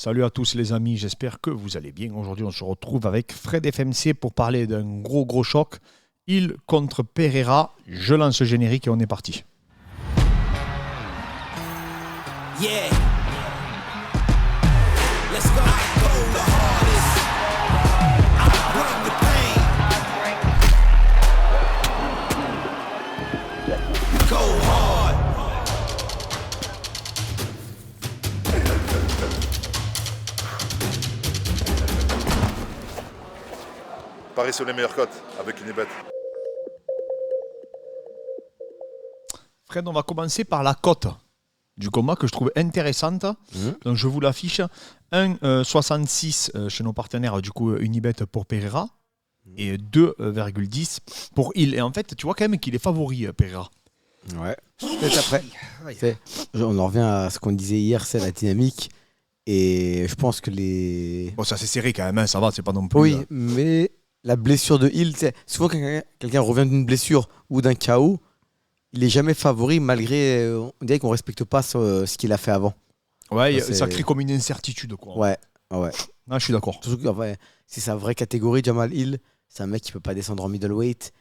Salut à tous les amis, j'espère que vous allez bien. Aujourd'hui, on se retrouve avec Fred FMC pour parler d'un gros choc. Hill contre Pereira. Je lance le générique et on est parti. Yeah. Let's go. I go the hardest. I bring the pain. Go hard. Paris sur les meilleures cotes avec Unibet. Fred, on va commencer par la cote du combat que je trouve intéressante. Donc je vous l'affiche. 1,66 chez nos partenaires du coup Unibet pour Pereira et 2,10 pour Hill. Et en fait, tu vois quand même qu'il est favori Pereira. Ouais. Peut-être après. On en revient à ce qu'on disait hier, c'est la dynamique. Et je pense que les... Bon, ça c'est serré quand même, hein, ça va, c'est pas non plus... Oui, mais la blessure de Hill, souvent quand quelqu'un revient d'une blessure ou d'un KO, il est jamais favori malgré... on dirait qu'on respecte pas ce qu'il a fait avant. Ouais, ça crée comme une incertitude, quoi. Ouais. Ah, je suis d'accord. Surtout que c'est sa vraie catégorie, Jamal Hill. C'est un mec qui peut pas descendre en middleweight.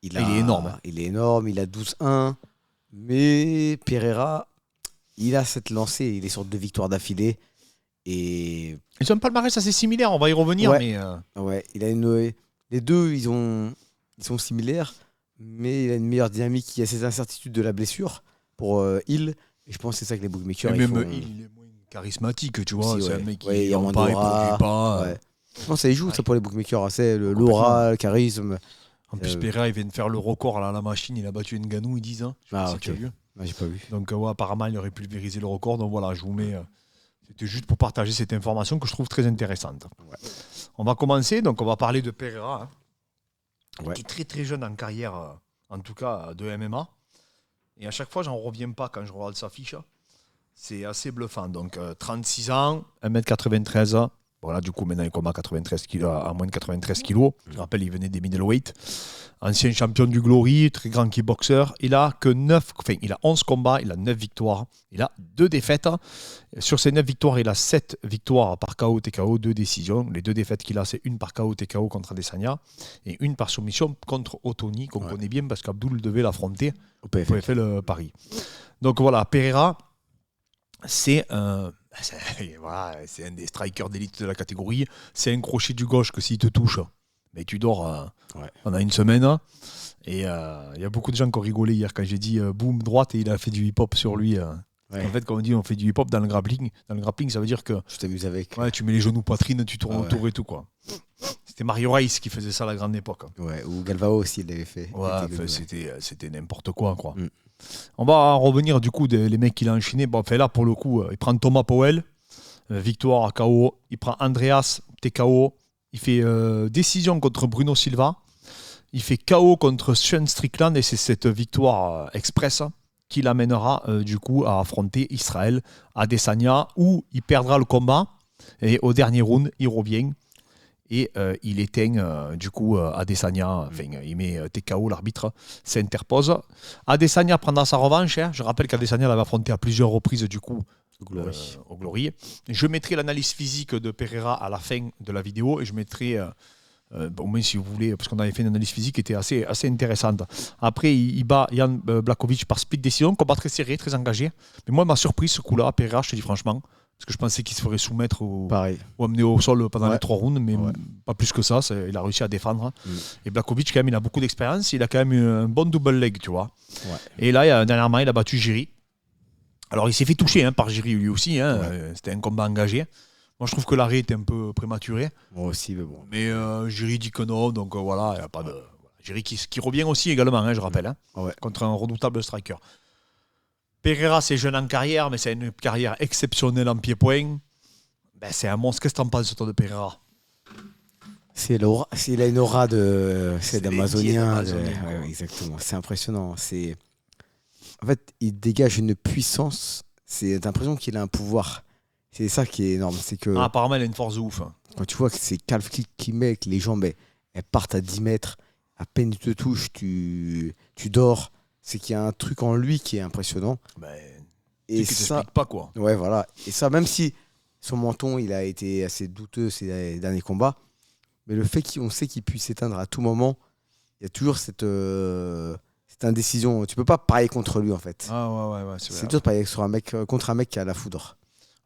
Il est énorme. Il est énorme, il a 12-1. Mais Pereira, il a cette lancée. Il est sur 2 victoires d'affilée. Et... Ils ont un palmarès assez similaire, on va y revenir. Ouais. Mais ouais, il a les deux, ils sont similaires. Mais il a une meilleure dynamique. Il y a ces incertitudes de la blessure pour Hill. Et je pense que c'est ça que les bookmakers... Mais même Hill, il est moins charismatique, tu vois. Aussi, c'est un mec qui il y a moins pas, il d'aura. produit pas. Ouais. Non, ça y joue, ça, pour les bookmakers. C'est l'aura, le charisme. En plus, Pereira, il vient de faire le record à la machine. Il a battu Ngannou, ils disent. Hein. Je sais pas si tu as vu. J'ai pas vu. Donc, apparemment, il aurait pulvérisé le record. Donc voilà, je vous mets... C'était juste pour partager cette information que je trouve très intéressante. Ouais. On va commencer. Donc, on va parler de Pereira, qui est très très jeune en carrière, en tout cas de MMA. Et à chaque fois, j'en reviens pas quand je regarde sa fiche. C'est assez bluffant. Donc, 36 ans, 1m93. Voilà, du coup, maintenant, il combat à moins de 93 kg. Je rappelle, il venait des middleweight. Ancien champion du Glory, très grand kickboxer. Il a 11 combats, il a 9 victoires. Il a 2 défaites. Sur ces 9 victoires, il a 7 victoires par KO, TKO, 2 décisions. Les 2 défaites qu'il a, c'est une par KO, TKO contre Adesanya et une par soumission contre Otoni, qu'on connaît bien parce qu'Abdul devait l'affronter au PFL Paris. Donc voilà, Pereira, c'est un des strikers d'élite de la catégorie. C'est un crochet du gauche que s'il te touche, mais tu dors pendant une semaine. Et il y a beaucoup de gens qui ont rigolé hier quand j'ai dit boum, droite, et il a fait du hip-hop sur lui. En fait, quand on dit on fait du hip-hop dans le grappling, ça veut dire que tu t'amuses avec. Ouais, tu mets les genoux poitrine, tu tournes autour et tout, quoi. C'était Mario Reis qui faisait ça à la grande époque. Ouais, ou Galvao aussi, il l'avait fait. Ouais, c'était n'importe quoi. On va revenir du coup les mecs qu'il a enchaîné. Bon, là pour le coup, il prend Thomas Powell, victoire à KO. Il prend Andreas, TKO. Il fait décision contre Bruno Silva. Il fait KO contre Sean Strickland et c'est cette victoire express qui l'amènera du coup à affronter Israël Adesanya où il perdra le combat et au dernier round il revient et il éteint du coup Adesanya. Enfin, il met TKO, l'arbitre s'interpose. Adesanya prendra sa revanche. Je rappelle qu'Adesanya l'avait affronté à plusieurs reprises du coup au Glory. Je mettrai l'analyse physique de Pereira à la fin de la vidéo et je mettrai au moins si vous voulez, parce qu'on avait fait une analyse physique qui était assez intéressante. Après, il bat Jan Blachowicz par split décision, combat très serré, très engagé. Mais moi, m'a surpris ce coup-là, Pereira, je te dis franchement, parce que je pensais qu'il se ferait soumettre ou amener au sol pendant les 3 rounds, mais pas plus que ça. Il a réussi à défendre. Et Blachowicz, quand même, il a beaucoup d'expérience. Il a quand même eu un bon double leg, tu vois. Ouais. Et là, dernièrement, il a battu Jiri. Alors, il s'est fait toucher par Jiri lui aussi. C'était un combat engagé. Moi, je trouve que l'arrêt était un peu prématuré. Moi aussi, mais bon. Mais Jiri dit que non, donc voilà, il n'y a pas de... Jiri qui revient aussi également, je rappelle, contre un redoutable striker. Pereira, c'est jeune en carrière, mais c'est une carrière exceptionnelle en pied-point. C'est un monstre. Qu'est-ce que tu en penses, toi, de Pereira ? Il a une aura d'Amazonien. Exactement, c'est impressionnant. En fait, il dégage une puissance. T'as l'impression qu'il a un pouvoir. C'est ça qui est énorme. C'est que, apparemment, il a une force de ouf. Quand tu vois que c'est calf kick qu'il met, que les jambes elles partent à 10 mètres, à peine tu te touches, tu dors. C'est qu'il y a un truc en lui qui est impressionnant. Et ça t'explique pas, quoi. Ouais, voilà. Et ça, même si Son menton, il a été assez douteux ces derniers combats. Mais le fait qu'on sait qu'il puisse s'éteindre à tout moment, il y a toujours cette indécision. Tu peux pas parier contre lui, en fait. Ah ouais, c'est C'est vrai. dur de parier contre un mec qui a la foudre.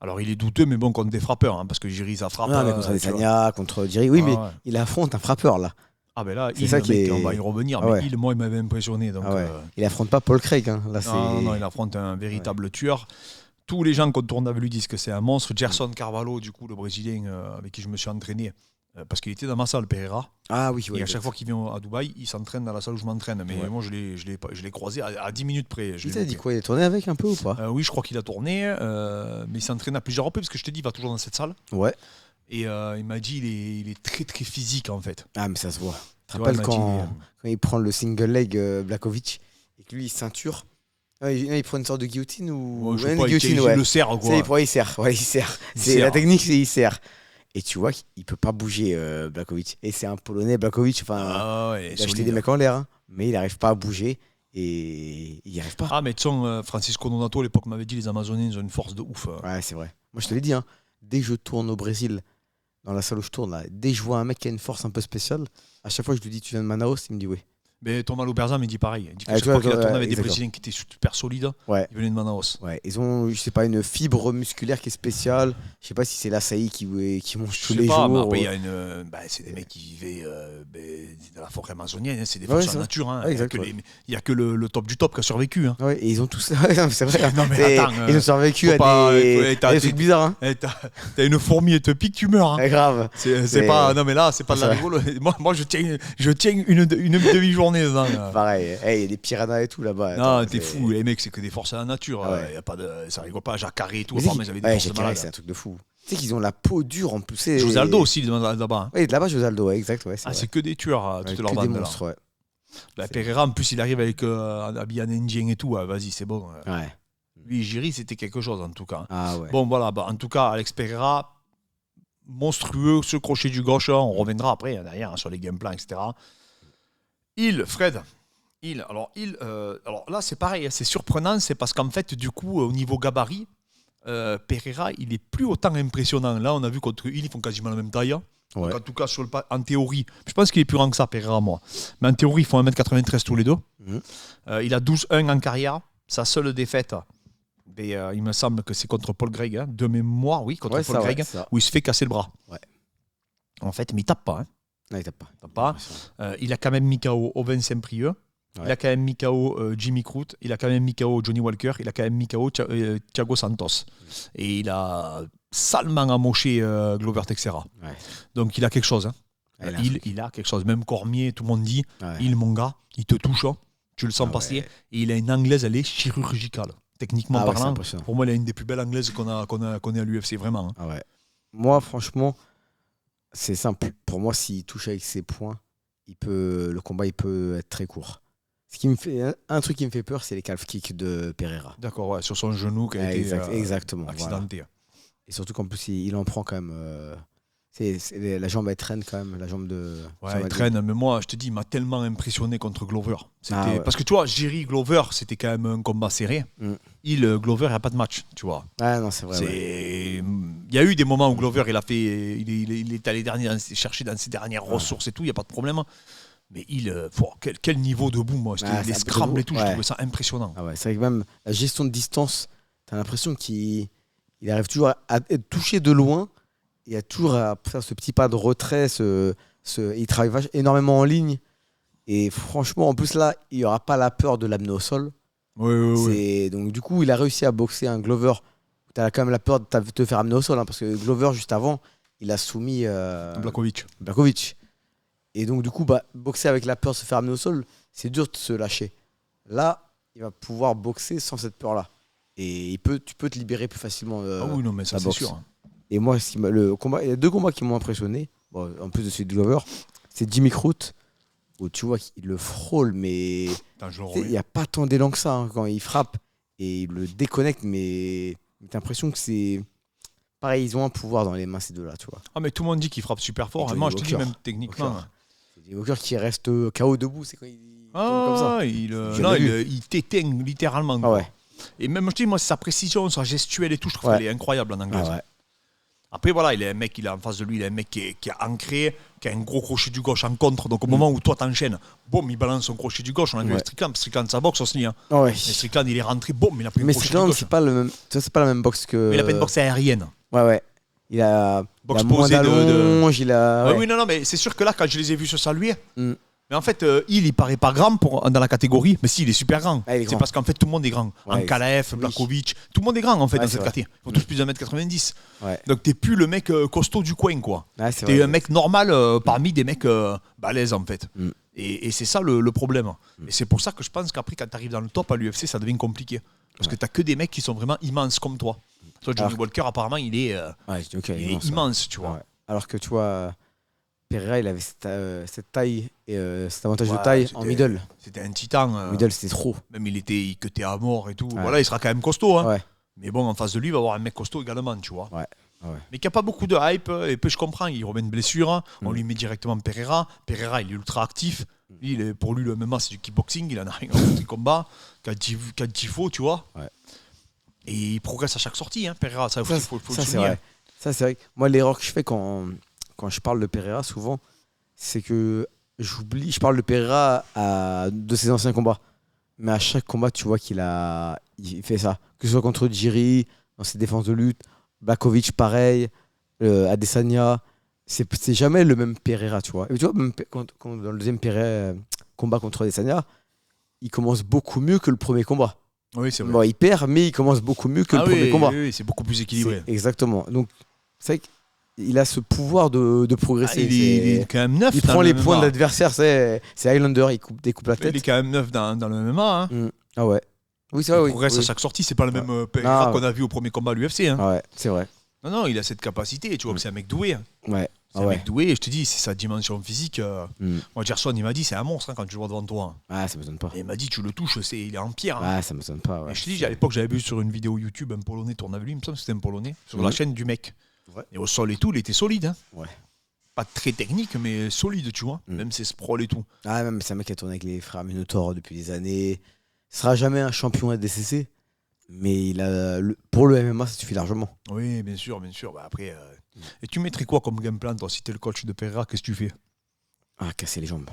Alors il est douteux, mais bon, contre des frappeurs, hein, parce que Jiri, ça frappe. Non, mais contre tu vois. Adesanya, contre Jiri. Oui, Ah mais ouais. il affronte un frappeur, là. Ah ben là, C'est ça qui est- on va y revenir, Ah mais ouais. moi, il m'avait impressionné. Donc, Ah ouais. Il affronte pas Paul Craig. Hein. Là, non, il affronte un véritable tueur. Tous les gens qu'on tourne avec lui disent que c'est un monstre. Gerson Carvalho, du coup, le Brésilien avec qui je me suis entraîné, parce qu'il était dans ma salle, Pereira. Ah oui, Et à chaque fois qu'il vient à Dubaï, il s'entraîne dans la salle où je m'entraîne. Mais moi, je l'ai croisé à 10 minutes près. Il t'a dit quoi? Il a tourné avec un peu ou pas? Oui, je crois qu'il a tourné, mais il s'entraîne à plusieurs reprises, parce que je te dis, il va toujours dans cette salle. Ouais. Et il m'a dit, il est très très physique en fait. Ah, mais ça se voit. Tu te Tu vois, rappelles il m'a dit, quand il prend le single leg Blakovic et que lui il ceinture? Il prend une sorte de guillotine ou je sais une pas, guillotine, il ouais. le serre Tu quoi. sais, il serre. Ouais, il serre. Il C'est serre. la technique, c'est il serre. Et tu vois qu'il peut pas bouger Blakovic. Et c'est un Polonais Blakovic. Enfin, Ah ouais, il a jeté solide. des mecs en l'air, hein, mais il n'arrive pas à bouger et il n'y arrive pas. Ah mais de toute façon, Francisco Donato à l'époque m'avait dit, les Amazoniens ils ont une force de ouf. Ouais, c'est vrai. Moi, je te l'ai dit, hein, dès que je tourne au Brésil, dans la salle où je tourne, là, dès que je vois un mec qui a une force un peu spéciale, à chaque fois je lui dis tu viens de Manaus, il me dit oui. Mais Thomas Loberza me dit pareil. Il dit que Ah, chaque tu vois, fois qu'il a tourné avec des exactement. Brésiliens qui étaient super solides, Ouais. il venait de Manaus. Ouais, ils ont, je sais pas, une fibre musculaire qui est spéciale. Je sais pas si c'est l'Açaï qui mange Je tous sais les pas, mais jours. après, il y a c'est des mecs qui vivaient dans la forêt amazonienne, hein, c'est des Ouais, forces c'est en vrai. nature. Hein. Ouais, exact, Il n'y a que le top du top qui a survécu. Hein. Ouais, et ils ont tous. Ouais, non, c'est vrai. Non, mais C'est- attends, ils ont survécu faut à pas- des t'as- trucs bizarres. Hein. Eh, t'as une fourmi, elle te pique, tu meurs. Hein. Ouais, grave. C'est pas. Non, mais là, c'est pas de la C'est rigolo. Moi je tiens une demi-journée dedans. Là. Pareil. Il y a des piranhas et tout là-bas. Non, Attends, t'es c'est- fou, les mecs, c'est que des forces à la nature. Ah ouais. Y a pas de, ça rigole pas. Jacques Carré et tout, Mais enfin, mais ils avaient des ouais, forces de Jacques Carré, malade. c'est un truc de fou. Tu sais qu'ils ont la peau dure en plus. c'est- José Aldo aussi, là-bas. Hein. Ouais, là-bas, José Aldo, ouais, exact. Ouais, Ah, vrai. c'est que des tueurs, Ouais, toute que leur des bande. Là. monstres, ouais. Bah, Pereira, en plus, il arrive avec habillé en indien et tout. Vas-y, c'est bon. Ouais. Lui, Jiri, c'était quelque chose, en tout cas. Ah ouais. Bon, voilà. En tout cas, Alex Pereira, monstrueux, ce crochet du gauche. On reviendra après, derrière, sur les game plans, etc. Fred. Alors là, c'est pareil. C'est surprenant. C'est parce qu'en fait, du coup, au niveau gabarit, Pereira, il est plus autant impressionnant. Là, on a vu contre ils font quasiment la même taille. Ouais. Donc, en tout cas, en théorie, je pense qu'il est plus grand que ça, Pereira, moi. Mais en théorie, ils font 1m93 tous les deux. Mhm. Il a 12-1 en carrière. Sa seule défaite, il me semble que c'est contre Paul Gregg. Hein. De mémoire, oui, contre Ouais, Paul ça, Gregg, ouais, ça. où il se fait casser le bras. Ouais. En fait, mais il tape pas. Hein. Non, il tape pas. Il tape pas. Il a quand même mis KO Oven Saint-Prieux. Ouais. Il a quand même mis KO Jimmy Crute. Il a quand même mis KO Johnny Walker. Il a quand même mis KO Thiago Santos. Et il a salement amoché Glover Teixeira. Ouais. Donc il a quelque chose. Hein. Ouais, Il a quelque chose. Même Cormier, tout le monde dit, Ouais. mon gars, il te touche. Hein. Tu le sens Ah passer. ouais. Et il a une anglaise, elle est chirurgicale. Techniquement Ah ouais, c'est parlant, impressionnant. pour moi, il a une des plus belles anglaises qu'on a à l'UFC, vraiment. Hein. Ah ouais. Moi, franchement, c'est simple. Pour moi, s'il touche avec ses poings, le combat il peut être très court. Un truc qui me fait peur, c'est les calf kicks de Pereira. D'accord, ouais, sur son genou qui a été Exactement. Voilà. accidenté. Et surtout qu'en plus, il en prend quand même. La jambe, elle traîne quand même. La jambe de. Ouais, jambe il à- traîne, mais moi, je te dis, il m'a tellement impressionné contre Glover. Ah ouais. Parce que tu vois, Jiri Glover, c'était quand même un combat serré. Mm. Glover, il n'y a pas de match, tu vois. Ah non, c'est vrai. Ouais. Il y a eu des moments où Glover, il est allé chercher dans ses dernières Ouais. ressources et tout, il n'y a pas de problème. Mais quel niveau debout, moi. Ah, Les c'est un peu scrambles debout. et tout, je Ouais. trouvais ça impressionnant. Ah ouais, c'est vrai que même la gestion de distance, t'as l'impression qu'il arrive toujours à être touché de loin et à toujours à faire ce petit pas de retrait. Il travaille énormément en ligne. Et franchement, en plus là, il n'y aura pas la peur de l'amener au sol. Oui. Donc du coup, il a réussi à boxer un Glover. Tu as quand même la peur de te faire amener au sol. Hein, parce que Glover, juste avant, il a soumis Blakovic. Et donc du coup, boxer avec la peur de se faire amener au sol, c'est dur de se lâcher. Là, il va pouvoir boxer sans cette peur-là. Et tu peux te libérer plus facilement. Ah oui, non, mais ça, la c'est boxe. sûr. Et moi, il y a deux combats qui m'ont impressionné, en plus de celui de Glover, c'est Jimmy Crute, où tu vois qu'il le frôle, mais Attends, je le il remets. n'y a pas tant d'élan que ça hein, quand il frappe et il le déconnecte, mais t'as l'impression que c'est. Pareil, ils ont un pouvoir dans les mains, ces deux-là, tu vois. Ah, mais tout le monde dit qu'il frappe super fort. Et Et Johnny moi, je te dis, Walker. même techniquement. Walker. C'est des walkers qui restent KO debout, c'est quand il tombe comme ça. Il t'éteint littéralement. Ah quoi. ouais. Et même, je te dis, moi, sa précision, sa gestuelle et tout, je trouve Ouais. qu'elle est incroyable en anglais. Ah ouais. Après, voilà, il a un mec, il a en face de lui, il a un mec qui est ancré, qui a un gros crochet du gauche en contre. Donc, au moment où toi t'enchaînes, boum, il balance son crochet du gauche. On a vu Strickland, sa boxe aussi. Hein. Ouais. Et Strickland, il est rentré, boum, il a pris le Mais crochet du Strickland, gauche. c'est pas le même. C'est pas la même boxe que. Mais il a pas une boxe aérienne. Ouais. Il a Boxe moins posée d'allonge, il a. Ouais. Ouais. Oui, non, mais c'est sûr que là, quand je les ai vus se saluer, Mm. mais en fait, il paraît pas grand dans la catégorie, mais si, il est super grand. Ah, il est C'est grand. parce qu'en fait, tout le monde est grand. Ouais, Ankalaev, oui. Blakovic, tout le monde est grand en fait Ouais, dans c'est cette vrai. catégorie. Ils font tous plus d'1m90. Ouais. Donc, t'es plus le mec costaud du coin, quoi. Ouais, c'est T'es vrai. un mec normal parmi des mecs balèzes, en fait. Mm. Et c'est ça le problème. Et c'est pour ça que je pense qu'après, quand t'arrives dans le top à l'UFC, ça devient compliqué. Parce que t'as que des mecs qui sont vraiment immenses comme toi. Toi, Johnny Walker, apparemment, il est immense, tu vois. Ouais. Alors que tu vois, Pereira, il avait cette taille et cet avantage de Ouais, taille en middle. C'était un titan. Middle, c'était trop. Même il cutait à mort et tout. Ouais. Voilà, il sera quand même costaud. Hein. Ouais. Mais bon, en face de lui, il va y avoir un mec costaud également, tu vois. Ouais. Mais qui n'a pas beaucoup de hype. Et puis je comprends, il remet une blessure. On lui met directement Pereira. Pereira, il est ultra actif. Lui, pour lui, le MMA, c'est du kickboxing. Il en a rien à foutre du combat. Quand il faut, tu vois. Ouais. Et il progresse à chaque sortie, hein, Pereira. Ça, faut le Ça, c'est souligner. vrai. Ça, c'est vrai. Moi, l'erreur que je fais quand je parle de Pereira, souvent, c'est que j'oublie. Je parle de Pereira de ses anciens combats. Mais à chaque combat, tu vois il fait ça. Que ce soit contre Jiri, dans ses défenses de lutte, Blakovic, pareil, Adesanya. C'est jamais le même Pereira, tu vois. Et tu vois, même quand dans le deuxième combat contre Adesanya, il commence beaucoup mieux que le premier combat. Oui, c'est vrai. Bon, il perd, mais il commence beaucoup mieux que le premier combat. Oui, c'est beaucoup plus équilibré. Exactement. Donc, c'est vrai qu'il a ce pouvoir de progresser. Il est quand même neuf. Il dans prend le les MMA. points de l'adversaire, c'est Highlander, il découpe la Il est tête. quand même neuf dans le MMA. Hein. Ah ouais. Oui, c'est vrai. Il Oui. progresse Oui. à chaque sortie. C'est pas le même Pereira Non. qu'on a vu au premier combat à l'UFC. Hein. Ah ouais, c'est vrai. Non, il a cette capacité. Tu vois que c'est un mec doué. Hein. Ouais. C'est Ah un ouais. mec doué. Et je te dis, c'est sa dimension physique. Mm. Moi, Gerson, il m'a dit, c'est un monstre hein, quand tu le vois devant toi. Ah, ça me sonne pas. Et il m'a dit, tu le touches, il est en pierre. Hein. Ah, ça me sonne pas. Ouais. Et je te dis, à l'époque, j'avais vu sur une vidéo YouTube un Polonais tourne avec lui. Il me semble que c'était un Polonais. Sur la chaîne du mec. Ouais. Et au sol et tout, il était solide. Hein. Ouais. Pas très technique, mais solide, tu vois. Même ses sprawls et tout. Ah, même c'est un mec qui a tourné avec les frères Minotaur depuis des années. Il sera jamais un champion ADCC, mais pour le MMA, ça suffit largement. Oui, bien sûr. Bah, après, et tu mettrais quoi comme game plan, toi, si t'es le coach de Pereira, qu'est-ce que tu fais? Ah, casser les jambes.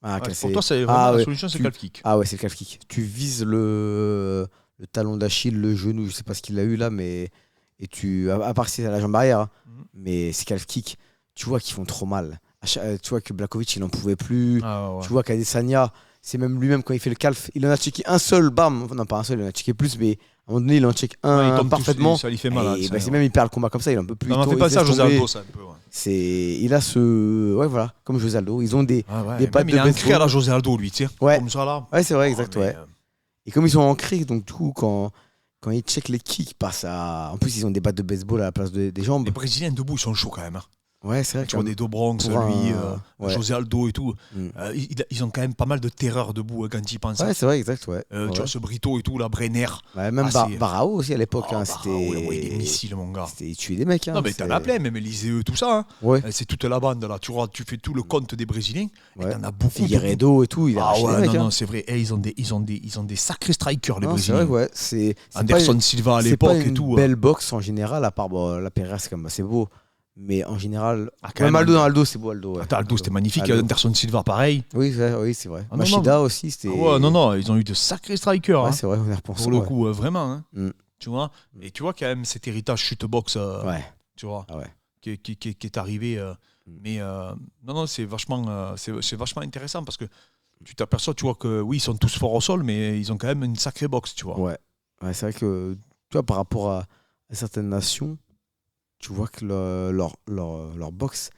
Ah, Ouais, casser... pour toi, c'est vraiment la solution, c'est tu- calf kick. Ah ouais, c'est le calf kick. Tu vises le talon d'Achille, le genou, je sais pas ce qu'il a eu là, mais à part si c'est la jambe arrière, hein. Mais c'est calf kick. Tu vois qu'ils font trop mal. Tu vois que Blakovic, il en pouvait plus. Ah, ouais. Tu vois qu'Adesanya, c'est même lui-même quand il fait le calf, il en a checké un seul, bam. Non, pas un seul, il en a checké plus, mais à un moment donné, il en check Ouais, il un tombe parfaitement. ça lui fait mal. Et ça, bah, c'est ouais. même il perd le combat comme ça, il en peut plus. Ça m'a fait il passer à laisse José tomber. Aldo, ça, un peu. Ouais. Il a ce. Ouais, voilà, comme José Aldo. Ils ont des. Des pattes Même, il est de ancré baseball. à la José Aldo, lui, tu sais. Ouais. Comme ça, là. Ouais, c'est vrai, exact, mais, ouais. Et comme ils sont ancrés, donc du coup, quand ils checkent les kicks, ils passent à. En plus, ils ont des battes de baseball à la place des jambes. Les Brésiliens debout, ils sont chauds quand même. Hein. Ouais, c'est vrai. Tu vois des Dobronx, pour lui, ouais. José Aldo et tout. Mm. Ils ont quand même pas mal de terreur debout quand ils pensent. Ouais, c'est vrai, exact, ouais. Tu Ouais. vois ce Brito et tout, là, Brenner. Ouais, même Ah, c'est- Barao aussi à l'époque, hein, Barra, c'était. ouais, ouais, des missiles, mon gars. C'était tuer des mecs. Hein, Non, mais t'en as plein, même Elisée, tout ça. Hein. Ouais. C'est toute la bande, là. Tu vois, tu fais tout le compte des Brésiliens. Et Ouais. t'en as beaucoup. Figueiredo et tout, il a Ah arraché ouais, des mecs. non, hein. non, c'est vrai. Eh, ils ont des sacrés strikers, les Non, c'est Brésiliens. vrai, ouais. C'est Anderson Silva à c'est l'époque pas et une tout. belle boxe en général, à part la Pereira, c'est quand même assez beau. Mais en général, quand même même, Aldo, Aldo, c'est beau, Aldo. Ouais. Attends, Aldo, c'était magnifique. Aldo. Anderson Silva, pareil. Oui, c'est vrai. Ah, non, Machida non. aussi, c'était. Ah ouais, non, ils ont eu de sacrés strikers. Ouais, hein, c'est vrai, on y repense. pour le coup, vraiment. Hein. Mm. Tu vois. Et tu vois quand même cet héritage chute-box, Ouais. tu vois, Ah ouais. qui est arrivé. Mais non, c'est vachement intéressant parce que tu t'aperçois, tu vois que oui, ils sont tous forts au sol, mais ils ont quand même une sacrée boxe, tu vois. Ouais. Ouais, c'est vrai que, tu vois, par rapport à certaines nations, tu vois que leur boxe,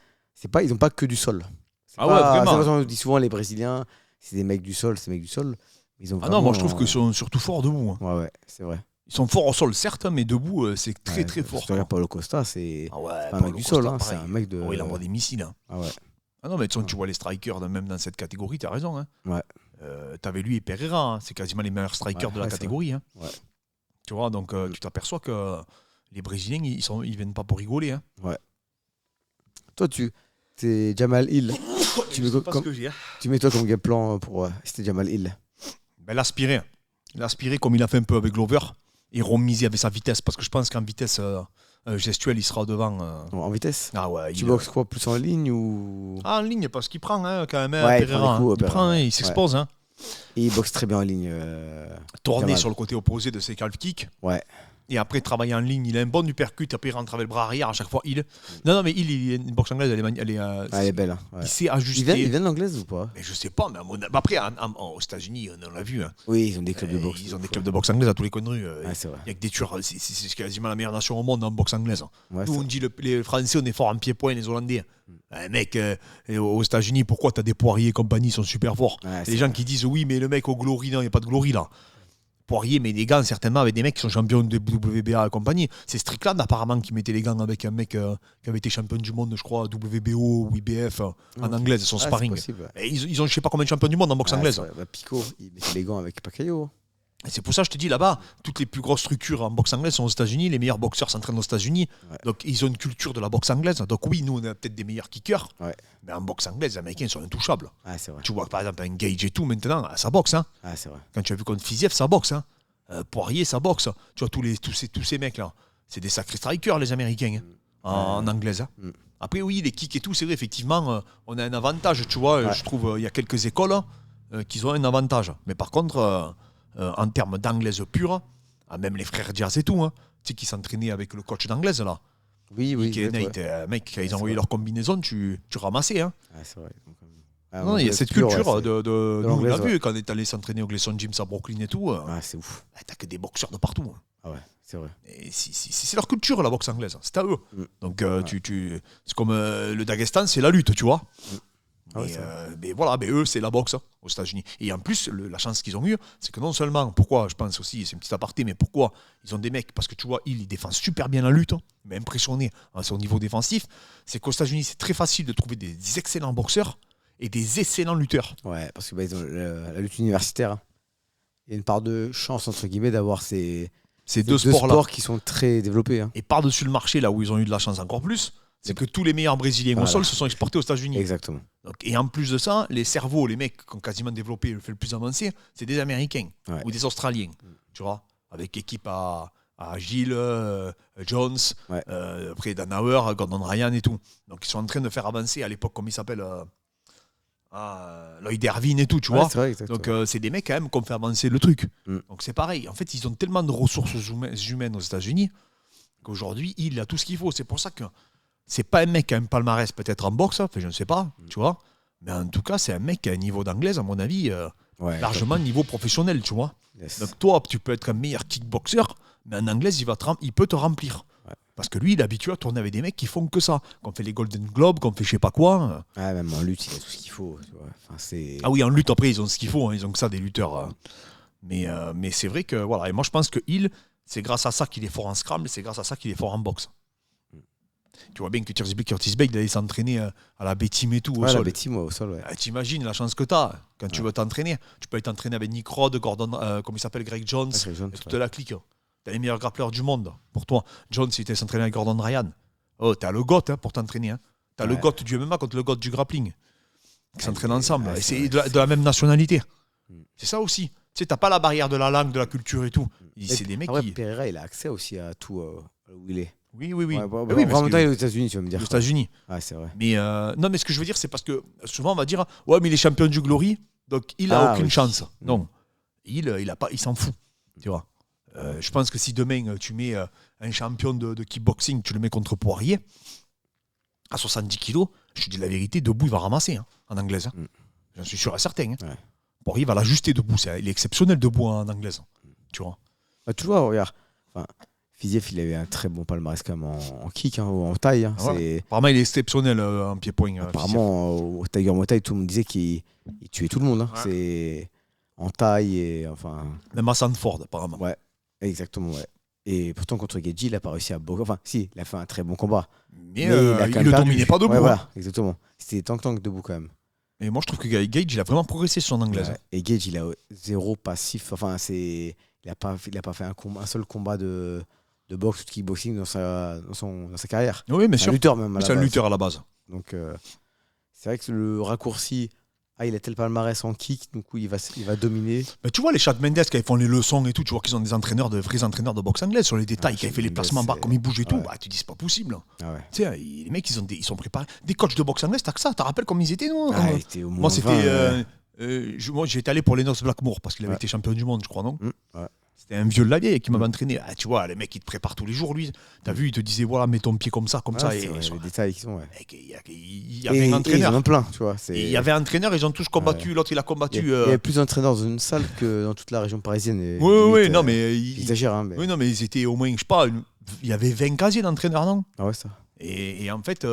ils n'ont pas que du sol. C'est Ah pas- ouais, vraiment. c'est pas, on dit souvent les Brésiliens, c'est des mecs du sol, c'est des mecs du sol. Mais ils ont Ah non, moi je vraiment, trouve qu'ils sont surtout forts debout. Hein. Ouais, c'est vrai. Ils sont forts au sol, certes, mais debout, c'est très Ouais, très si fort. tu regardes Paulo Costa, c'est Ah ouais, pas un Paulo mec du Costa, sol, hein, c'est pareil. un mec de. Oh, il envoie des missiles. Hein. Ah ouais. Ah non, mais de toute façon, tu vois les strikers, même dans cette catégorie, t'as raison. Hein. Ouais. T'avais lui et Pereira, hein. C'est quasiment les meilleurs strikers Ouais, de la ouais, c'est catégorie. Hein. Ouais. Tu vois, donc tu t'aperçois que les Brésiliens, ils viennent pas pour rigoler. Hein. Toi, t'es Jamal Hill. tu, mets Je sais pas comme- ce que j'ai. Hein. tu mets toi comme game plan pour. C'était Jamal Hill. Ben, l'aspirer. L'aspirer comme il a fait un peu avec Glover et remiser avec sa vitesse. Parce que je pense qu'en vitesse, gestuelle, il sera devant. En vitesse. Ah ouais, Tu boxes quoi, plus en ligne ou... Ah, en ligne, parce qu'il prend quand même, Ouais, il Pereira, prend des coups, il prend, il s'expose. Hein. Et il boxe très bien en ligne. Tourné Jamal. sur le côté opposé de ses calf kicks. Ouais. Et après, travailler en ligne, il a un bon uppercut, après il rentre avec le bras arrière à chaque fois. Non, mais une boxe anglaise, elle Elle est belle. Hein. Ouais. il sait ajuster. Il vient de l'anglaise ou pas? Mais je sais pas, mais après, aux États-Unis, on l'a vu. Hein. Oui, ils ont des clubs de boxe. Ils ont des clubs de boxe anglaise à tous les coins de rue. C'est vrai. Il y a que des tueurs. C'est quasiment la meilleure nation au monde en boxe anglaise. Ouais, Nous, on dit les Français, on est fort en pied-point, les Hollandais. Mec, aux États-Unis, pourquoi t'as des Poirier et compagnie, ils sont super forts. Ouais, Les gens qui disent oui, mais le mec au Glory, non, il n'y a pas de Glory là. Poirier met des gants certainement avec des mecs qui sont champions de WBA et compagnie. C'est Strickland apparemment qui mettait les gants avec un mec qui avait été champion du monde, je crois, WBO ou IBF en anglaise, son sparring. Et ils ont je sais pas combien de champions du monde en boxe anglaise. Pico, il mettait les gants avec Pacquiao. Et c'est pour ça que je te dis là-bas, toutes les plus grosses structures en boxe anglaise sont aux États-Unis, les meilleurs boxeurs s'entraînent aux États-Unis. Ouais. Donc ils ont une culture de la boxe anglaise. Donc oui, nous on a peut-être des meilleurs kickers, mais en boxe anglaise, les Américains sont intouchables. C'est vrai. Tu vois par exemple un Gage et tout maintenant, ça boxe. Hein. C'est vrai. Quand tu as vu contre Fiziev, ça boxe. Hein. Poirier, ça boxe. Tu vois tous ces mecs là, c'est des sacrés strikers les Américains en anglaise. Hein. Après oui, les kicks et tout, c'est vrai effectivement, on a un avantage. Tu vois, je trouve il y a quelques écoles qui ont un avantage. Mais par contre. En termes d'anglaise pure, même les frères Diaz et tout, hein, tu sais, qui s'entraînaient avec le coach d'anglaise là. Oui. Nate, mec, quand ils envoyaient leur combinaison, tu ramassais. Hein. C'est vrai. Non, il y a cette culture de nous, on l'a vu quand on est allé s'entraîner au Gleason Gyms à Brooklyn et tout. C'est ouf. T'as que des boxeurs de partout. Hein. Ah ouais, c'est vrai. Et c'est leur culture, la boxe anglaise. C'est à eux. Donc, c'est comme le Daghestan, c'est la lutte, tu vois. Mais voilà, eux, c'est la boxe aux États-Unis. Et en plus, la chance qu'ils ont eue, c'est que non seulement, pourquoi, je pense aussi, c'est une petite aparté, mais pourquoi ils ont des mecs, parce que tu vois, il défend super bien la lutte, mais impressionné à son niveau défensif, c'est qu'aux États-Unis, c'est très facile de trouver des excellents boxeurs et des excellents lutteurs. Ouais, parce que ils ont la lutte universitaire. Il y a une part de chance, entre guillemets, d'avoir ces deux sports qui sont très développés. Hein. Et par-dessus le marché, là où ils ont eu de la chance encore plus, c'est que tous les meilleurs Brésiliens au sol se sont exportés aux États-Unis. Exactement. Donc, et en plus de ça, les cerveaux, les mecs qui ont quasiment développé le fait le plus avancé, c'est des Américains ou des Australiens. Tu vois, avec équipe à Gilles, Jones, après Dan Hauer, Gordon Ryan et tout. Donc ils sont en train de faire avancer à l'époque, comme il s'appelle, Lloyd Irvine et tout, tu vois. Vrai, donc c'est des mecs quand même qui ont fait avancer le truc. Donc c'est pareil. En fait, ils ont tellement de ressources humaines aux États-Unis qu'aujourd'hui, il a tout ce qu'il faut. C'est pour ça que c'est pas un mec qui a un palmarès peut-être en boxe, enfin, je ne sais pas, tu vois. Mais en tout cas, c'est un mec qui a un niveau d'anglaise, à mon avis, largement niveau professionnel, tu vois. Yes. Donc toi, tu peux être un meilleur kickboxer, mais en anglaise, il peut te remplir. Ouais. Parce que lui, il est habitué à tourner avec des mecs qui font que ça. Qu'on fait les Golden Globes, qu'on fait je sais pas quoi. Même en lutte, il a tout ce qu'il faut. Tu vois. Ah oui, en lutte, après, ils ont ce qu'il faut. Ils ont que ça, des lutteurs. Mais c'est vrai que, voilà. Et moi, je pense que c'est grâce à ça qu'il est fort en scramble, c'est grâce à ça qu'il est fort en boxe. Tu vois bien que Curtis Blade allait s'entraîner à la B-Team et tout au sol. La B-Team, au sol, t'imagines la chance que tu as quand tu veux t'entraîner. Tu peux aller t'entraîner avec Nick Rod, Gordon, comme il s'appelle, Greg Jones, et toute la clique. Tu as les meilleurs grappleurs du monde pour toi. Jones, il était s'entraîner avec Gordon Ryan. Oh, tu as le GOAT pour t'entraîner. Tu as le GOAT du MMA contre le GOAT du grappling qui s'entraînent ensemble. Et c'est de la même nationalité. C'est ça aussi. Tu sais, t'as pas la barrière de la langue, de la culture et tout. C'est des mecs qui... Pereira, il a accès aussi à tout où il est. Oui. Vraiment, il est aux États-Unis, tu vas me dire. Aux États-Unis. C'est vrai. Mais non, mais ce que je veux dire, c'est parce que souvent on va dire ouais, mais il est champion du Glory, donc il a aucune chance. Non, il a pas, il s'en fout. Tu vois. Je pense que si demain tu mets un champion de kickboxing, tu le mets contre Poirier à 70 kilos, je te dis la vérité, debout il va ramasser en anglaise. J'en suis sûr et certain. Poirier va l'ajuster debout. Il est exceptionnel debout en anglaise. Tu vois. Tu vois, regarde. Fiziev, il avait un très bon palmarès quand même en kick, ou en taille. Apparemment, il est exceptionnel en pied-point. Apparemment, au Tiger Muay Thai, tout le monde disait qu'il tuait tout le monde. C'est en taille et enfin. Même à Sanford, apparemment. Ouais, exactement. Ouais. Et pourtant, contre Gaethje, il n'a pas réussi à boxer. Enfin, si, il a fait un très bon combat. Mais il le dominait pas debout. Ouais, voilà, exactement. C'était tank debout quand même. Et moi, je trouve que Gaethje, il a vraiment progressé sur son anglaise. Et Gaethje, il a 0 passif. Enfin, il n'a pas fait un seul combat de boxe ou de kickboxing dans sa carrière. Oui, bien sûr. Un lutteur même. C'est un lutteur à la base. Donc, c'est vrai que le raccourci il a tel palmarès en kick, du coup il va dominer. Mais tu vois, les Chad Mendes, quand ils font les leçons et tout, tu vois qu'ils ont des entraîneurs, de vrais entraîneurs de boxe anglaise sur les détails, quand ils font les placements bas, comme ils bougent et tout, bah, tu dis c'est pas possible. Ah ouais. Tu sais, les mecs, ils sont préparés. Des coachs de boxe anglaise, t'as que ça, t'as rappelles comme ils étaient, non Il était au moins Moi, c'était. 20, Moi, j'étais allé pour Lennox Blackmore parce qu'il avait Ouais. été champion du monde, je crois, non Ouais. C'était un vieux de la vieille qui m'avait entraîné. Ah, tu vois, les mecs, ils te préparent tous les jours, lui. T'as vu, il te disait, voilà, mets ton pied comme ça, comme ça. Ouais, Et c'est vrai, ils sont- les détails qui sont. Ouais. Mec, il y avait Et un ils en entraîneur. ont plein, tu vois. Et il y avait un entraîneur, ils ont tous combattu. L'autre, il a combattu. Il y avait plus d'entraîneurs dans une salle que dans toute la région parisienne. Et Oui, limite, non, mais. J'exagère, hein, mais. Oui, non, mais ils étaient au moins, je sais pas, il y avait 20 casiers d'entraîneurs, non Ah ouais, ça. Et en fait,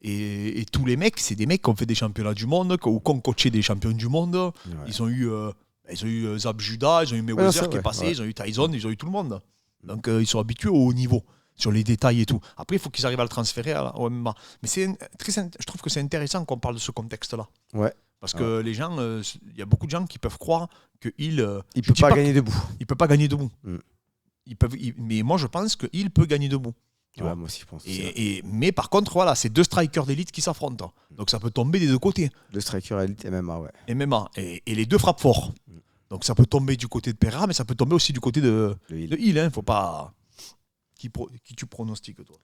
et tous les mecs, c'est des mecs qui ont fait des championnats du monde, qui ont coaché des champions du monde. Ouais. Ils ont eu Zab Judah, ils ont eu Mayweather ça, qui est ouais, passé, ouais. ils ont eu Tyson, ils ont eu tout le monde. Donc ils sont habitués au haut niveau, sur les détails et tout. Après, il faut qu'ils arrivent à le transférer au MMA. Mais je trouve que c'est intéressant qu'on parle de ce contexte-là. Ouais. Parce que les gens, il y a beaucoup de gens qui peuvent croire qu'il Il je peut dis pas pas gagner debout. il peut pas gagner debout. Mm. Mais moi, je pense qu'il peut gagner debout. Tu Ouais, vois. moi aussi, je pense. aussi, ouais. Mais par contre, voilà, c'est deux strikers d'élite qui s'affrontent. Donc ça peut tomber des deux côtés. Le striker élite MMA, ouais. MMA. Et les deux frappent fort. Donc ça peut tomber du côté de Pereira, mais ça peut tomber aussi du côté de Le Hill. Hein. Faut pas. Qui tu pronostiques, toi?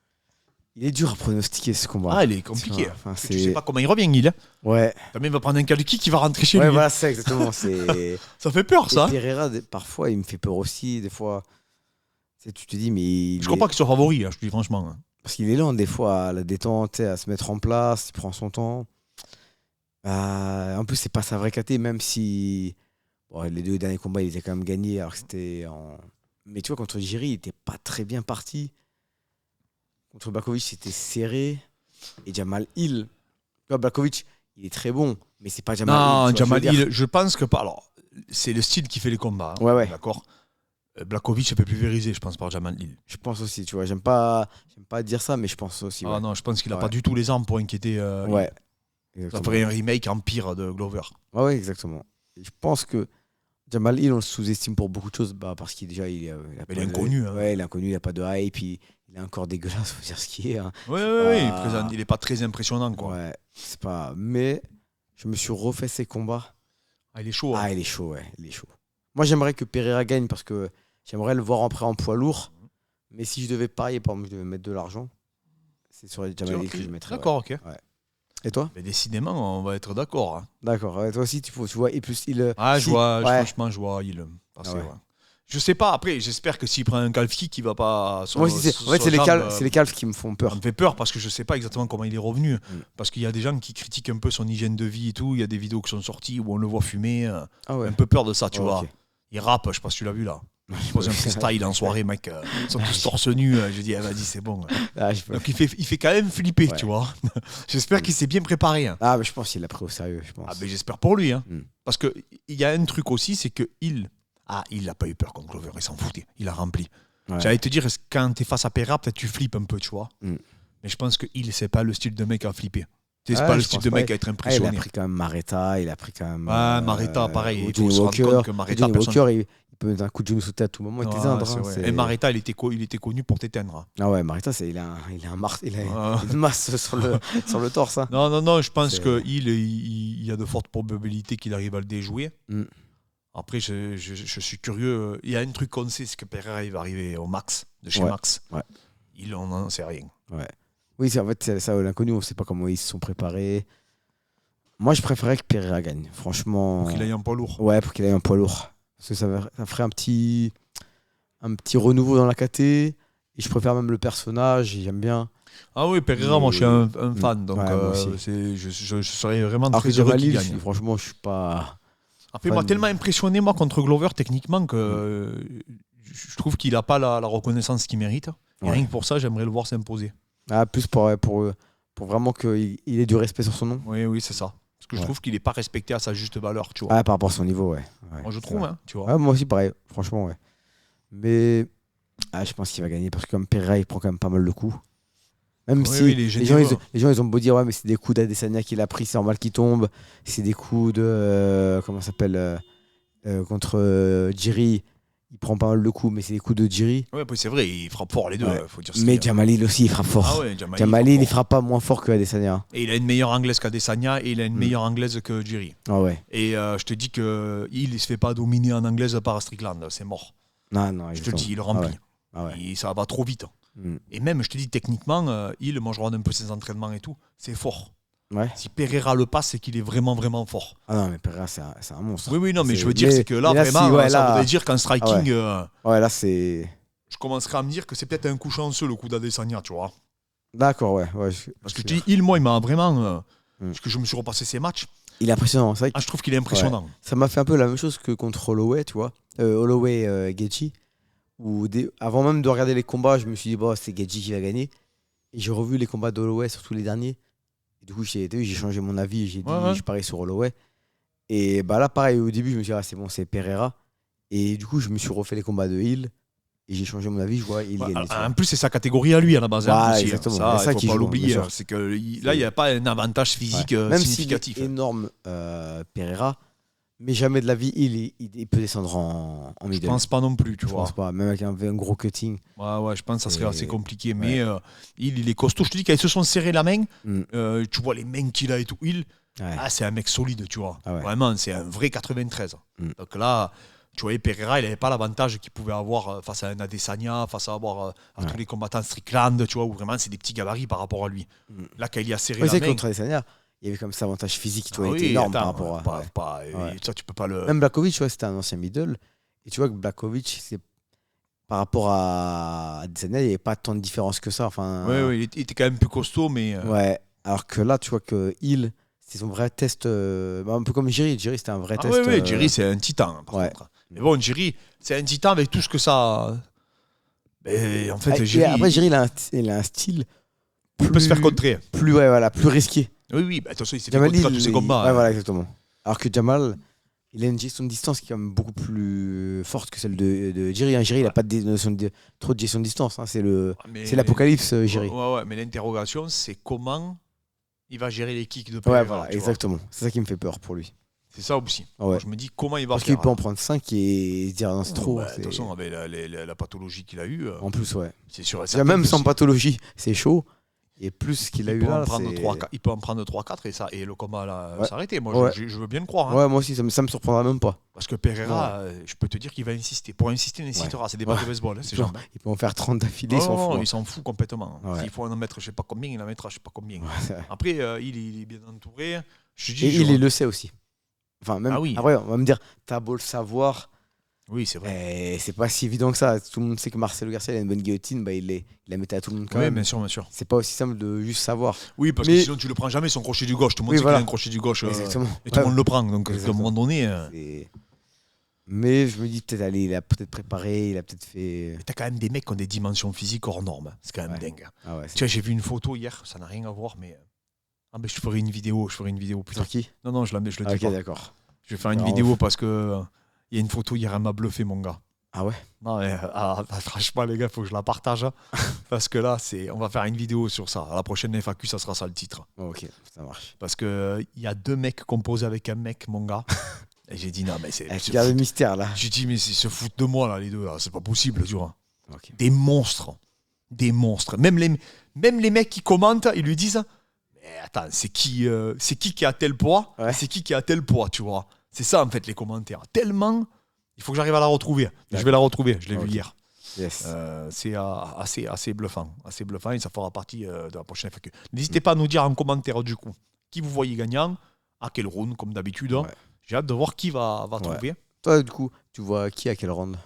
Il est dur à pronostiquer ce combat. Ah, il est compliqué. Enfin, Parce que tu sais pas comment il revient, Hill. Hein. Ouais. Tamien va prendre un cas de kick qui va rentrer chez Ouais, lui. voilà, c'est exactement. C'est. Ça fait peur, ça. Et Pereira, parfois, il me fait peur aussi. Des fois, tu te dis, mais. Je crois pas qu'il soit favori, hein, je te dis franchement. Hein. Parce qu'il est lent, des fois, à la détente, à se mettre en place. Il prend son temps. En plus, c'est pas sa vraie caté, même si. Bon, les deux derniers combats, il était quand même gagné. Alors que c'était en. Mais tu vois, contre Jiri, il était pas très bien parti. Contre Blakovic, c'était serré. Et Jamal Hill. Tu vois, Blakovic, il est très bon. Mais c'est pas Jamal Hill. Non, tu vois, Jamal je veux dire. Hill, je pense que pas. Alors, c'est le style qui fait les combats. Hein, Ouais. D'accord. Blakovic se fait pulvériser, je pense, par Jamal Hill. Je pense aussi, tu vois. J'aime pas dire ça, mais je pense aussi. Ah Ouais. non, je pense qu'il a Ouais. pas du tout les armes pour inquiéter. Ouais. Ça Exactement. ferait un remake en pire de Glover. Ouais, exactement. Et je pense que Jamal Hill, on le sous-estime pour beaucoup de choses, parce qu'il déjà il a Mais pas il est de- inconnu, hein. Ouais, il est inconnu, il n'a pas de hype, il a un corps dégueulasse, faut dire ce qui est. Hein. Ouais, Ah. il est pas très impressionnant, quoi. Ouais, c'est pas. Mais je me suis refait ses combats. Ah, il est chaud. Hein. Ah, il est chaud, ouais, il est chaud. Moi, j'aimerais que Pereira gagne parce que j'aimerais le voir en poids lourd. Mais si je devais parier, par exemple, je devais mettre de l'argent, c'est sur Jamal Hill que je mettrais. D'accord, ok. Ouais. Et toi? Mais décidément, on va être d'accord. Hein. D'accord. Ouais, toi aussi, tu vois, et plus il. Ah, si- ouais. ouais. Franchement, je vois il passer, Ah ouais. ouais. Je sais pas, après, j'espère que s'il prend un calf kick, il va pas. Moi aussi, en fait, c'est les calfs qui me font Ça peur. me fait peur parce que je sais pas exactement comment il est revenu. Mm. Parce qu'il y a des gens qui critiquent un peu son hygiène de vie et tout. Il y a des vidéos qui sont sorties où on le voit fumer. Ah ouais. Un peu peur de ça, tu Oh, vois. ok. Il rappe, je sais pas si tu l'as vu là. Il pose un freestyle en soirée, mec. Ils sont tous torse nu. Je dis, vas-y, c'est bon. Ah, je peux- Donc il fait quand même flipper, Ouais. tu vois. J'espère qu'il s'est bien préparé. Hein. Ah, mais je pense qu'il l'a pris au sérieux, je pense. Ah, ben j'espère pour lui. Hein. Mm. Parce qu'il y a un truc aussi, c'est que il n'a pas eu peur contre Glover, il s'en foutait. Il a rempli. Ouais. J'allais te dire, quand tu es face à Pereira, peut-être tu flippes un peu, tu vois. Mm. Mais je pense que c'est pas le style de mec à flipper. C'est Ouais, pas le je style pense de pas. mec à être Ah, il impressionné. a pris quand même Maretta, il a pris quand même. Ouais, Maretta, pareil. Il faut Johnny se rendre Walker. compte que Maretta, Johnny personne- Walker, il peut mettre un coup de genou sous tête à tout moment et Ouais, t'éteindre. c'est hein, vrai. c'est- Et Maretta, il était connu pour t'éteindre. Ah ouais, Maretta, il a Ouais. une masse sur le torse. Hein. Non, je pense C'est- qu'il y a de fortes probabilités qu'il arrive à le déjouer. Mm. Après, je suis curieux. Il y a un truc qu'on sait, c'est que Pereira il va arriver au max, de chez Ouais. Max. Ouais. On n'en sait rien. Oui, en fait, c'est ça, l'inconnu, on ne sait pas comment ils se sont préparés. Moi, je préférais que Pereira gagne, franchement. Pour qu'il aille en poids lourd. Ouais, pour qu'il ait un poids lourd. Parce que ça ferait un petit renouveau dans la KT. Et je préfère même le personnage, et j'aime bien. Ah oui, Pereira, moi je suis un fan. Donc Ouais, moi aussi. je serais vraiment Alors que très heureux Jamal qu'il Hill, gagne. franchement, je suis pas. Après, fan. moi, tellement impressionné moi contre Glover techniquement que je trouve qu'il n'a pas la reconnaissance qu'il mérite. Et Ouais. rien que pour ça, j'aimerais le voir s'imposer. Ah, plus pour vraiment qu'il ait du respect sur son nom. Oui, c'est ça. Parce que je Ouais. trouve qu'il n'est pas respecté à sa juste valeur, tu vois. Ah, par rapport à son niveau, ouais. Moi, je c'est trouve, vrai. hein, tu vois. Ouais, moi aussi, pareil, franchement, ouais. Mais je pense qu'il va gagner parce que comme Pereira, il prend quand même pas mal de coups. Même Oui, si oui, il est les généreux. gens, ils ont beau dire, ouais, mais c'est des coups d'Adesanya qu'il a pris, c'est normal qu'il tombe. C'est des coups de. Comment ça s'appelle contre Jiri. il prend pas mal de coups, mais c'est des coups de Jiri. Ouais, puis c'est vrai, il frappe fort les deux, Ouais. faut dire Mais ce qu'il y a. Jamalil aussi, il frappe fort. Ah ouais, Jamalil, il frappe frappe pas moins fort que Adesanya. fort. Et il a une meilleure anglaise qu'Adesanya et il a une meilleure anglaise que Jiri. Ah ouais. Et je te dis que il se fait pas dominer en anglaise par Strickland, c'est mort. Non, Je te le dis, il le remplit. Ah ouais. Et ça va trop vite. Mm. Et même, je te dis, techniquement, moi je regarde un peu ses entraînements et tout, c'est fort. Ouais. Si Pereira le passe, c'est qu'il est vraiment, vraiment fort. Ah non, mais Pereira, c'est un monstre. Oui, non, mais C'est- je veux dire, c'est que là, mais là, vraiment, si, ouais, ça là- voudrait dire qu'en striking, Ouais, là, c'est. je commencerai à me dire que c'est peut-être un coup chanceux, le coup d'Adesanya, tu vois. D'accord, ouais. Parce que je te dis, moi, il m'a vraiment. Mm. Parce que je me suis repassé ses matchs. Il est impressionnant. C'est vrai que Je trouve qu'il est impressionnant. ça m'a fait un peu la même chose que contre Holloway, tu vois. Holloway, Gaethje. Où avant même de regarder les combats, je me suis dit, bon, c'est Gaethje qui va gagner. Et j'ai revu les combats d'Holloway, surtout les derniers. Et du coup, j'ai changé mon avis. J'ai dit, Ouais. je parie sur Holloway. Et bah là, pareil, au début, je me suis dit, ah, c'est bon, c'est Pereira. Et du coup, je me suis refait les combats de Hill. Et j'ai changé mon avis, je vois, il Ouais, gagne. en plus, c'est sa catégorie à lui à la base. Voilà, aussi, exactement. Ça, C'est ça il qui faut pas joue, l'oublier. bien sûr. C'est que là, il n'y a pas un avantage physique Même significatif. s'il est énorme, Pereira, mais jamais de la vie, il peut descendre en Je middle. pense pas non plus, tu Je vois. pense pas, même avec un gros cutting. Ouais, je pense que ça serait Et- assez compliqué. Mais il est costaud. Je te dis, quand ils se sont serrés la main, Mm. tu vois les mains qu'il a et tout. Ouais. C'est un mec solide, tu vois. Ah ouais. Vraiment, c'est un vrai 93. Mm. Donc là, tu vois, Pereira, il n'avait pas l'avantage qu'il pouvait avoir face à un Adesanya, face à tous les combattants Strickland, tu vois, où vraiment c'est des petits gabarits par rapport à lui. Mm. Là, quand il a serré Ouais, la c'est main. contre Adesanya, il y avait comme ça avantage physique, tu vois, Ah il était oui, énorme par attends, rapport à. Ouais. Ça, tu peux pas le. Même Blakovic, tu vois, c'était un ancien middle. Et tu vois que Blakovic, c'est par rapport à Adesanya, il n'y avait pas tant de différence que ça. Enfin, Oui, il était quand même plus costaud, mais. Ouais. Alors que là, tu vois que Hill, c'est son vrai test. Un peu comme Jiri. Jiri, c'était un vrai Ah test. oui, Jiri, c'est un titan, par ouais. contre. Mais bon, Jiri, c'est un titan avec tout ce que ça. Mais en fait, Et Jiri. après, Jiri, il a un style. il peut se faire contrer. Plus, ouais, voilà, plus risqué. Oui, bah, de toute façon, il s'est fait Jamal, contrer à tous ses combats. ouais, hein. voilà, exactement. Alors que Jamal, il a une gestion de distance qui est quand même beaucoup plus forte que celle de Jiri. Hein. Jiri, il n'a pas trop de gestion de distance. Hein. C'est Mais- l'apocalypse, Jiri. Ouais, mais l'interrogation, c'est comment il va gérer les kicks de Ouais, Pereira. voilà, tu vois. exactement. C'est ça qui me fait peur pour lui. C'est ça aussi. Ouais. Moi, je me dis comment il va Parce qu'il faire. peut en prendre 5 et se dire non, c'est trop. Ouais, c'est- de toute façon, avec la pathologie qu'il a eue, En plus, ouais. c'est sûr. et Déjà, certain même que sans si- pathologie, c'est chaud. Et plus ce qu'il a il eu peut là, en prendre c'est- 3, il peut en prendre 3-4 et le combat là, Ouais. s'arrêter. Moi, Ouais. je veux bien le croire. hein. Ouais, moi aussi, ça me surprendra même pas. Parce que Pereira, je peux te dire qu'il va insister. Pour insister, il insistera. C'est des balles Ouais. de baseball, hein, ces Genre, jambes. hein. il peut en faire 30 d'affilée, Non, il s'en non, fout. hein. il s'en fout complètement. Ouais. S'il faut en mettre je sais pas combien, il en mettra je sais pas combien. Ouais. Après, il est bien entouré. Je te dis, Et je- il le sait aussi. Enfin, même, Ah oui. Après, on va me dire, t'as beau le savoir, Oui, c'est vrai. c'est pas si évident que ça. Tout le monde sait que Marcelo Garcia il a une bonne guillotine, bah, il la mettait à tout le monde quand Oui, même. bien sûr, bien sûr. C'est pas aussi simple de juste savoir. Oui, parce Mais- que sinon tu le prends jamais son crochet du gauche. Tout le monde Oui, sait voilà. qu'il a un crochet du gauche. Exactement. Et tout le monde le prend. Donc à un Exactement. moment donné, Mais je me dis, peut-être, allez, il a peut-être préparé, il a peut-être fait. t'as quand même des mecs qui ont des dimensions physiques hors normes. C'est quand même Ouais. dingue. Ah ouais, Tu vois, j'ai vu une photo hier, ça n'a rien à voir, mais. Ah, mais je ferai une vidéo plus tard. Sur qui Non, je le dis Ah, ok, pas. d'accord. Je vais faire une Alors, vidéo parce que il y a une photo hier, elle m'a bluffé, mon gars. Ah ouais Non, mais, franchement, les gars, il faut que je la partage. hein. Parce que là, on va faire une vidéo sur ça. À la prochaine FAQ, ça sera ça le titre. Oh, ok, ça marche. Parce que il y a 2 mecs composés avec un mec, mon gars. Et j'ai dit, non, mais c'est. Tu gardes le mystère là. J'ai dit, mais ils se foutent de moi, là, les deux. Là. C'est pas possible, tu vois. Ok. Des monstres. Des monstres. Même les mecs qui commentent, ils lui disent, mais attends, c'est qui qui a tel poids Ouais. C'est qui a tel poids, tu vois. C'est ça, en fait, les commentaires. Tellement. Il faut que j'arrive à la retrouver. Je D'accord. vais la retrouver. Je l'ai Ok. vu hier. Yes. C'est assez bluffant. Assez bluffant et ça fera partie de la prochaine FAQ. N'hésitez pas à nous dire en commentaire, du coup, qui vous voyez gagnant, à quel round, comme d'habitude. Ouais. J'ai hâte de voir qui va trouver. Toi, du coup, tu vois qui à quel round?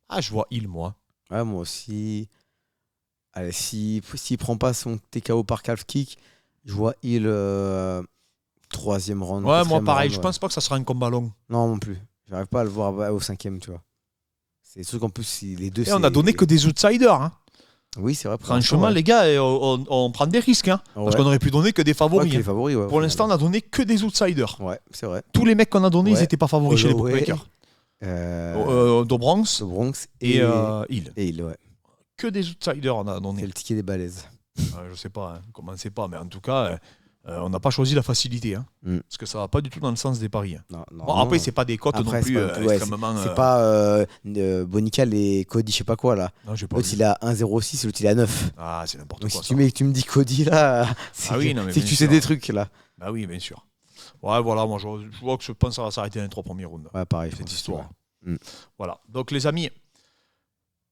Ah, je vois Hill, moi. Ouais, moi aussi. Allez, s'il prend pas son TKO par calf kick, je vois Hill 3e round. Ouais, moi 4e pareil. round, Je ouais. pense pas que ça sera un combat long. Non, non plus. J'arrive pas à le voir au 5e, tu vois. C'est des trucs en plus, les deux. Et on a donné que des outsiders. Hein. Oui, c'est vrai. pour Franchement, l'instant, les gars, on prend des risques. Hein, ouais. Parce qu'on aurait pu donner que des Ouais, favoris. que les hein. favoris, ouais, Pour l'instant, on a donné que des outsiders. Ouais, c'est vrai. Tous les mecs qu'on a donnés, ils Ouais. n'étaient pas favoris chez les Holloway, bookmakers. De Bronx Bronx et Hill. Hill, ouais. Que des outsiders, on a C'est donné. le ticket des balaises. Je sais pas, hein, comment c'est pas, mais en tout cas, On n'a pas choisi la facilité, hein, Mm. parce que ça va pas du tout dans le sens des paris. Hein. Non, Bon, après, c'est pas des cotes non Après, plus c'est pas, ouais, extrêmement. c'est pas Bonical et Cody, je sais pas quoi là. Non, j'ai pas L'autre vu. il a 1,06, l'autre il a 9. Ah, c'est n'importe Donc quoi. si Ça. tu me dis Cody là, c'est Ah oui, non, mais c'est que bien tu sais sûr. des trucs là. Bah oui, bien sûr. Ouais, voilà, moi je vois que je pense que ça va s'arrêter dans les 3 premiers rounds. Ouais, pareil. je Cette pense, histoire. ouais. Mm. Voilà. Donc les amis,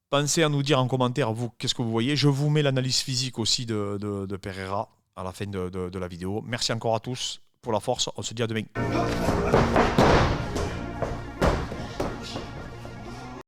pensez à nous dire en commentaire, vous, qu'est-ce que vous voyez. Je vous mets l'analyse physique aussi de Pereira à la fin de la vidéo. Merci encore à tous pour la force. On se dit à demain.